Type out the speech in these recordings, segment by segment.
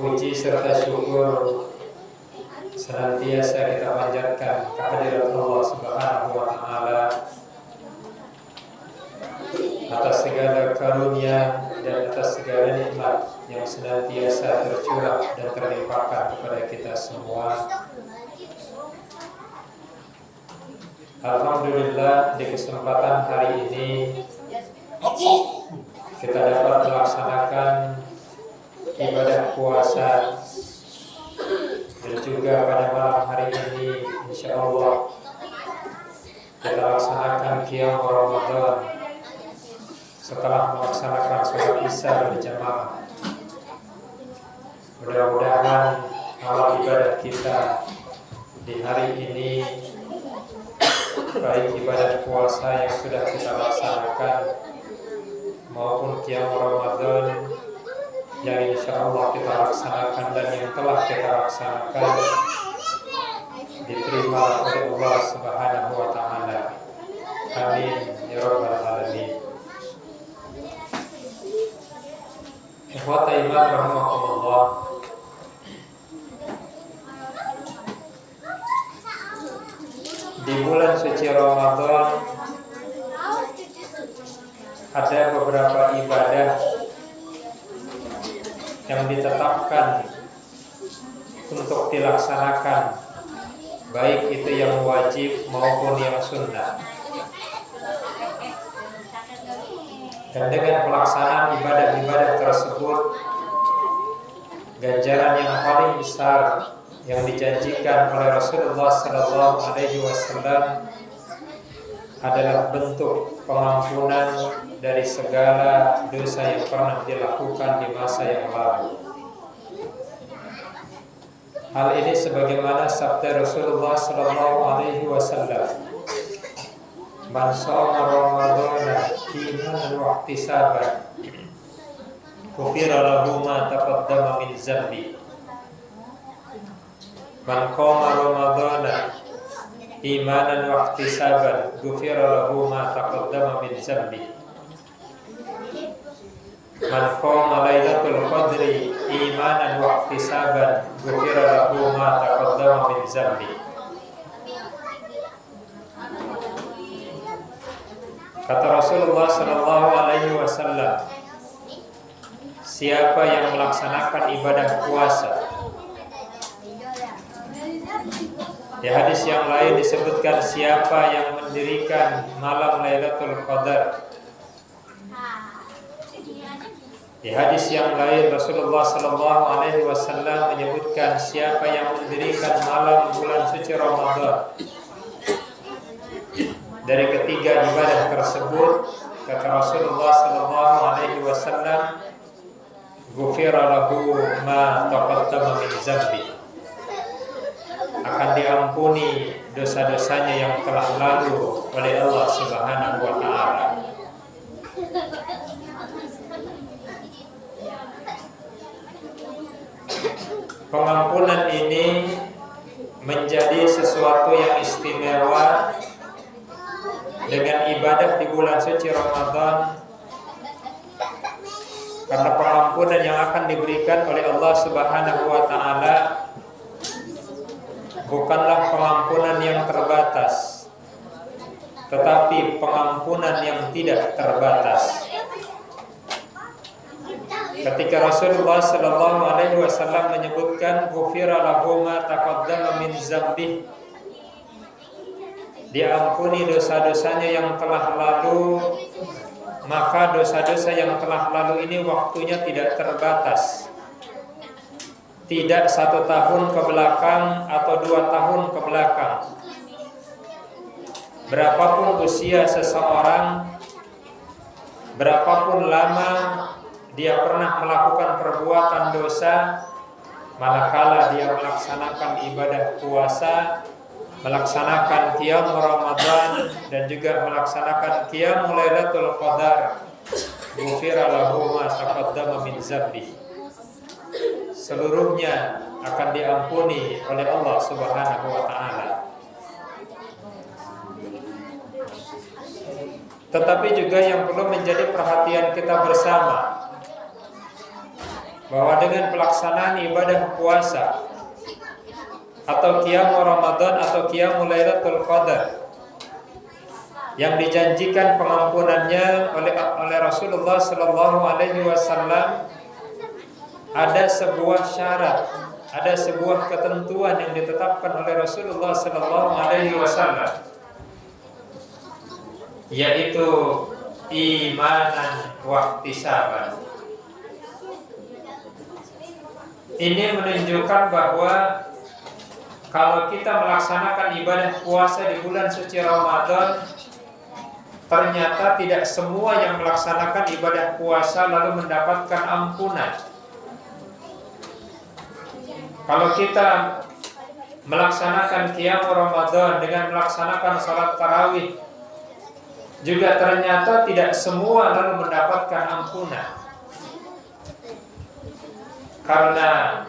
Puji serta syukur senantiasa kita panjatkan kehadirat Allah Subhanahu wa Ta'ala atas segala karunia dan atas segala nikmat yang senantiasa tercurah dan terlimpahkan kepada kita semua. Alhamdulillah, di kesempatan hari ini kita dapat melaksanakan ibadah puasa, dan juga pada malam hari ini insya Allah kita laksanakan qiyam Ramadan setelah melaksanakan sholat isya berjamaah. Mudah-mudahan amal ibadah kita di hari ini, baik ibadah puasa yang sudah kita laksanakan maupun qiyam Ramadan yang insya Allah kita laksanakan dan yang telah kita laksanakan, diterima oleh Allah Subhanahu wa Ta'ala. Amin ya rabbal alamin. Ikhwata iman rahimakumullah, di bulan suci Ramadan ada beberapa ibadah yang ditetapkan untuk dilaksanakan, baik itu yang wajib maupun yang sunnah. Dan dengan pelaksanaan ibadah-ibadah tersebut, ganjaran yang paling besar yang dijanjikan oleh Rasulullah SAW adalah bentuk pengampunan dari segala dosa yang pernah dilakukan di masa yang lalu. Hal ini sebagaimana sabda Rasulullah SAW, "Man shoma Ramadana imanan wa ihtisaban, ghufira lahu ma taqaddama min dzambi. Man qama Ramadana imanan wa ihtisaban, ghufira lahu ma taqaddama min dzambi. Man qama lailatul qadri imanan wa ihtisaban, ghufira lahu ma taqaddama min dzambi." Kata Rasulullah SAW, siapa yang melaksanakan ibadah puasa, di hadis yang lain disebutkan siapa yang mendirikan malam Lailatul Qadar. Di hadis yang lain Rasulullah SAW menyebutkan siapa yang mendirikan malam bulan suci Ramadan. Dari ketiga ibadah tersebut, kata Rasulullah SAW, ghufira lahu ma taqaddama min dzambi, akan diampuni dosa-dosanya yang telah lalu oleh Allah Subhanahu wa Ta'ala. Pengampunan ini menjadi sesuatu yang istimewa dengan ibadah di bulan suci Ramadan, karena pengampunan yang akan diberikan oleh Allah Subhanahu wa Ta'ala bukanlah pengampunan yang terbatas, tetapi pengampunan yang tidak terbatas. Ketika Rasulullah SAW menyebutkan ghufira lahu ma taqaddama min dzambi, diampuni dosa-dosanya yang telah lalu, maka dosa-dosa yang telah lalu ini waktunya tidak terbatas. Tidak 1 tahun ke belakang atau 2 tahun ke belakang. Berapapun usia seseorang, berapapun lama dia pernah melakukan perbuatan dosa, manakala dia melaksanakan ibadah puasa, melaksanakan qiyam Ramadan, dan juga melaksanakan qiyam Lailatul Qadar, ghufira lahu ma taqaddama min dzambi, seluruhnya akan diampuni oleh Allah Subhanahu wa Ta'ala. Tetapi juga yang perlu menjadi perhatian kita bersama, bahwa dengan pelaksanaan ibadah puasa atau qiyamul Ramadan atau qiyamul Lailatul Qadar yang dijanjikan pengampunannya oleh Rasulullah sallallahu alaihi wasallam, ada sebuah syarat, ada sebuah ketentuan yang ditetapkan oleh Rasulullah sallallahu alaihi wasallam, yaitu imanan wa ihtisaban. Ini menunjukkan bahwa kalau kita melaksanakan ibadah puasa di bulan suci Ramadan, ternyata tidak semua yang melaksanakan ibadah puasa lalu mendapatkan ampunan. Kalau kita melaksanakan qiyamul Ramadan dengan melaksanakan salat tarawih, juga ternyata tidak semua lalu mendapatkan ampunan. Karena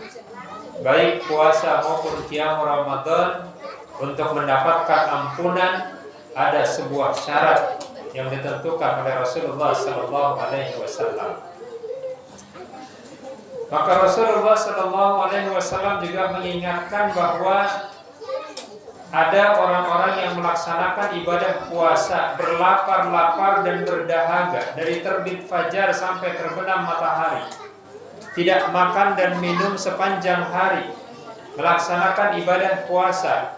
baik puasa maupun qiyamul Ramadan, untuk mendapatkan ampunan ada sebuah syarat yang ditentukan oleh Rasulullah sallallahu alaihi wasallam. Maka Rasulullah sallallahu alaihi wasallam juga mengingatkan bahwa ada orang-orang yang melaksanakan ibadah puasa berlapar-lapar dan berdahaga dari terbit fajar sampai terbenam matahari, tidak makan dan minum sepanjang hari, melaksanakan ibadah puasa.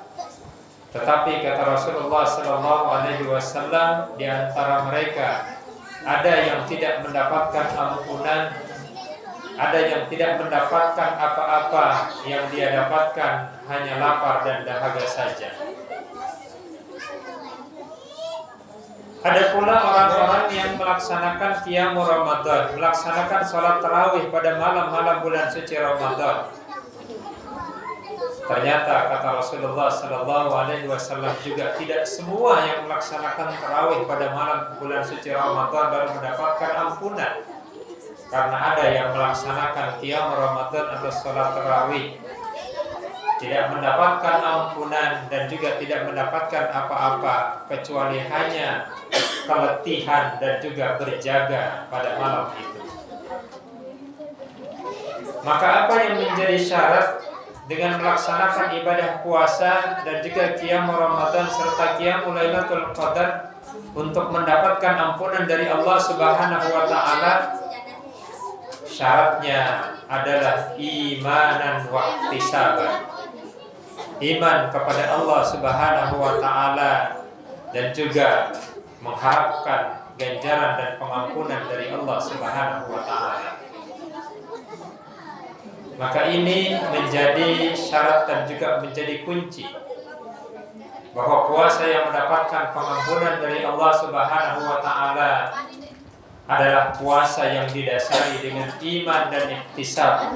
Tetapi kata Rasulullah sallallahu alaihi wasallam, di antara mereka ada yang tidak mendapatkan ampunan, ada yang tidak mendapatkan apa-apa, yang dia dapatkan hanya lapar dan dahaga saja. Ada pula orang-orang yang melaksanakan qiyamul Ramadan, melaksanakan sholat tarawih pada malam-malam bulan suci Ramadan. Ternyata kata Rasulullah sallallahu alaihi wasallam juga tidak semua yang melaksanakan tarawih pada malam bulan suci Ramadan baru mendapatkan ampunan. Karena ada yang melaksanakan qiyamul Ramadan atau sholat tarawih tidak mendapatkan ampunan dan juga tidak mendapatkan apa-apa kecuali hanya keletihan dan juga berjaga pada malam itu. Maka apa yang menjadi syarat dengan melaksanakan ibadah puasa dan juga qiyamul Ramadan serta qiyamul Lailatul Qadar untuk mendapatkan ampunan dari Allah Subhanahu wa taala? Syaratnya adalah imanan wa ihtisaban. Iman kepada Allah Subhanahu wa taala dan juga mengharapkan ganjaran dan pengampunan dari Allah Subhanahu wa taala. Maka ini menjadi syarat dan juga menjadi kunci bahwa puasa yang mendapatkan pengampunan dari Allah Subhanahu wa taala adalah puasa yang didasari dengan iman dan ihtisab,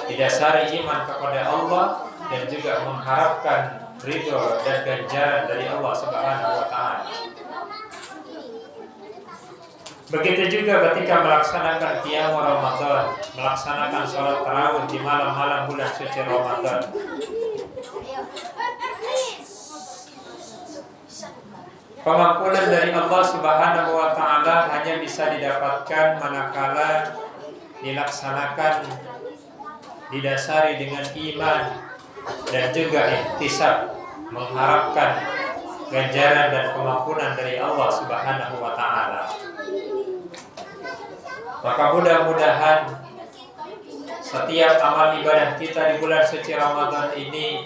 didasari iman kepada Allah dan juga mengharapkan ridho dan ganjaran dari Allah Subhanahu wa taala. Begitu juga ketika melaksanakan qiyamul Ramadan, melaksanakan sholat tarawih di malam-malam bulan suci Ramadan. Pengampunan dari Allah Subhanahu wa taala hanya bisa didapatkan manakala dilaksanakan didasari dengan iman dan juga ihtisab, mengharapkan ganjaran dan pengampunan dari Allah Subhanahu wa taala. Maka mudah-mudahan setiap amal ibadah kita di bulan suci Ramadan ini,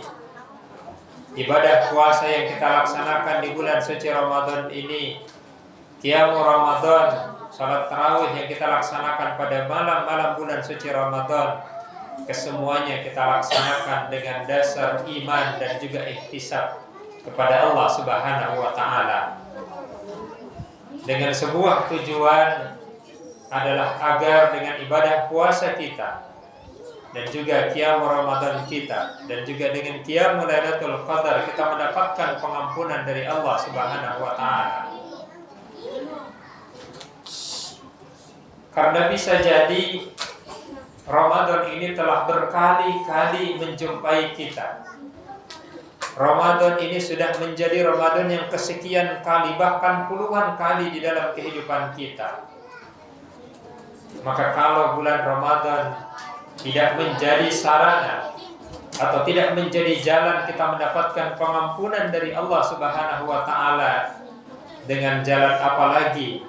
ibadah puasa yang kita laksanakan di bulan suci Ramadan ini, qiyamul Ramadan, salat tarawih yang kita laksanakan pada malam-malam bulan suci Ramadan, kesemuanya kita laksanakan dengan dasar iman dan juga ihtisab kepada Allah Subhanahu wa taala. Dengan sebuah tujuan adalah agar dengan ibadah puasa kita dan juga qiyamul Ramadan kita dan juga dengan qiyamul Lailatul Qadar kita mendapatkan pengampunan dari Allah Subhanahu wa taala. Karena bisa jadi Ramadan ini telah berkali-kali menjumpai kita. Ramadan ini sudah menjadi Ramadan yang kesekian kali, bahkan puluhan kali di dalam kehidupan kita. Maka kalau bulan Ramadan tidak menjadi sarana atau tidak menjadi jalan kita mendapatkan pengampunan dari Allah Subhanahu wa taala, dengan jalan apa lagi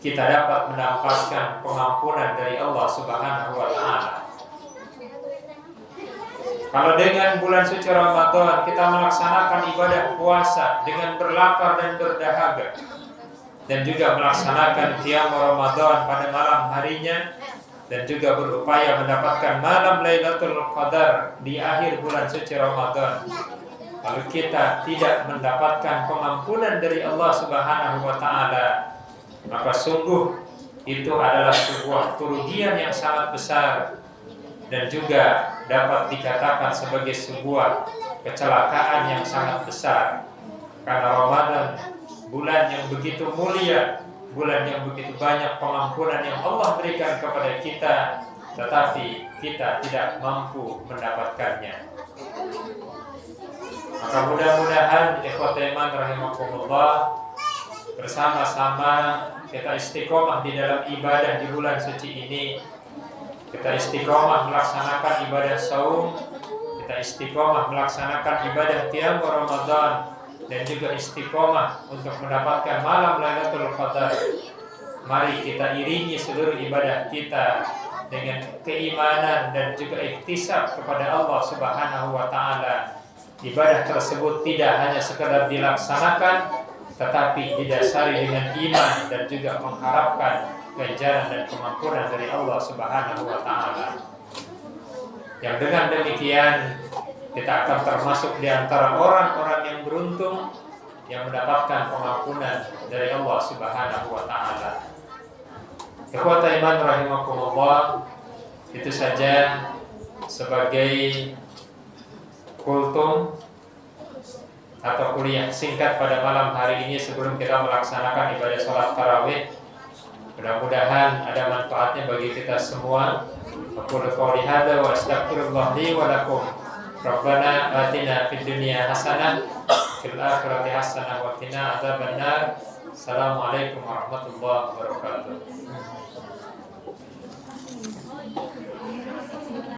kita dapat mendapatkan pengampunan dari Allah Subhanahu wa taala? Kalau dengan bulan suci Ramadan kita melaksanakan ibadah puasa dengan berlapar dan berdahaga, dan juga melaksanakan qiyam Ramadan pada malam harinya, dan juga berupaya mendapatkan malam Lailatul Qadar di akhir bulan suci Ramadan, lalu kita tidak mendapatkan pengampunan dari Allah Subhanahu wa taala, maka sungguh itu adalah sebuah kerugian yang sangat besar, dan juga dapat dikatakan sebagai sebuah kecelakaan yang sangat besar. Karena Ramadan, bulan yang begitu mulia, bulan yang begitu banyak pengampunan yang Allah berikan kepada kita, tetapi kita tidak mampu mendapatkannya. Maka mudah-mudahan ikhwatul iman rahimakumullah, bersama-sama kita istiqomah di dalam ibadah di bulan suci ini. Kita istiqomah melaksanakan ibadah saum, kita istiqomah melaksanakan ibadah qiyam Ramadan, dan juga istiqomah untuk mendapatkan malam Lailatul Qadar. Mari kita iringi seluruh ibadah kita dengan keimanan dan juga iktisab kepada Allah Subhanahu wa taala. Ibadah tersebut tidak hanya sekedar dilaksanakan, tetapi didasari dengan iman dan juga mengharapkan ganjaran dan pengampunan dari Allah Subhanahu wa taala. Yang dengan demikian kita akan termasuk di antara orang-orang yang beruntung yang mendapatkan pengampunan dari Allah Subhanahu wa taala. Ikhwatul iman rahimakumullah, itu saja sebagai kultum atau kuliah singkat pada malam hari ini sebelum kita melaksanakan ibadah sholat tarawih. Mudah-mudahan ada manfaatnya bagi kita semua. Aku qouli hadza wa astaghfirullah li wa lakum. Rabbana atina fid dunya hasanah fil akhirati hasanah wa qina adzabannar. Assalamualaikum warahmatullahi wabarakatuh.